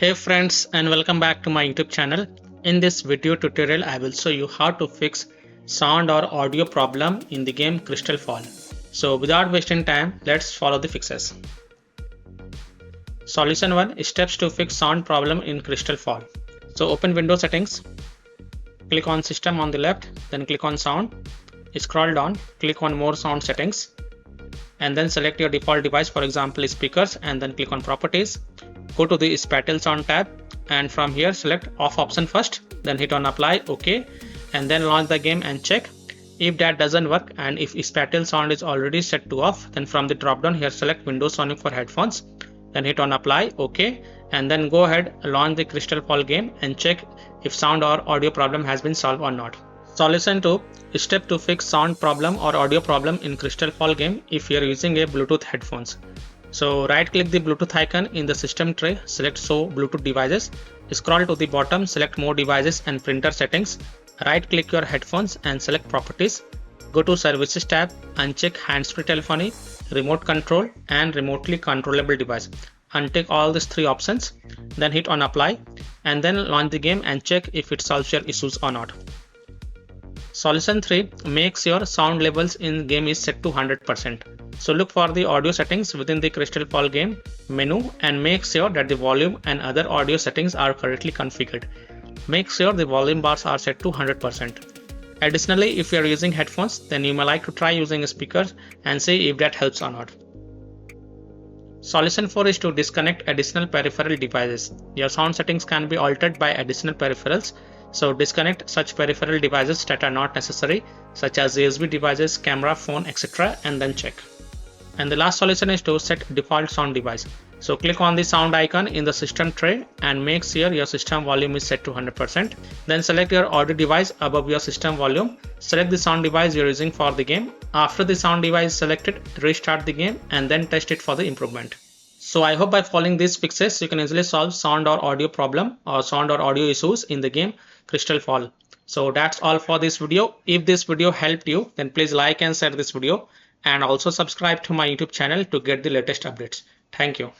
Hey friends, and welcome back to my YouTube channel. In this video tutorial I will show you how to fix sound or audio problem in the game Crystalfall. So without wasting time, let's follow the fixes. Solution 1, steps to fix sound problem in Crystalfall. So open Windows settings, click on system on the left, then click on sound, scroll down, click on more sound settings, and then select your default device, for example speakers, and then click on properties. Go to the spatial sound tab, and from here select off option first, then hit on apply, OK, and then launch the game and check. If that doesn't work and if spatial sound is already set to off, then from the drop down here select Windows Sonic for headphones, then hit on apply, OK, and then go ahead, launch the Crystalfall game and check if sound or audio problem has been solved or not. Solution 2, step to fix sound problem or audio problem in Crystalfall game if you are using a Bluetooth headphones. So right click the Bluetooth icon in the system tray, select show Bluetooth devices, scroll to the bottom, select more devices and printer settings, right click your headphones and select properties, go to services tab, uncheck hands-free telephony, remote control and remotely controllable device. Untick all these three options, then hit on apply, and then launch the game and check if it solves your issues or not. Solution 3, make sure sound levels in game is set to 100%. So look for the audio settings within the Crystalfall game menu and make sure that the volume and other audio settings are correctly configured. Make sure the volume bars are set to 100%. Additionally, if you are using headphones, then you may like to try using speakers and see if that helps or not. Solution 4 is to disconnect additional peripheral devices. Your sound settings can be altered by additional peripherals. So disconnect such peripheral devices that are not necessary, such as USB devices, camera, phone, etc. and then check. And the last solution is to set default sound device. So click on the sound icon in the system tray and make sure your system volume is set to 100%. Then select your audio device above your system volume. Select the sound device you're using for the game. After the sound device is selected, restart the game and then test it for the improvement. So I hope by following these fixes you can easily solve sound or audio problem or sound or audio issues in the game Crystalfall. So that's all for this video. If this video helped you, then please like and share this video and also subscribe to my YouTube channel to get the latest updates. Thank you.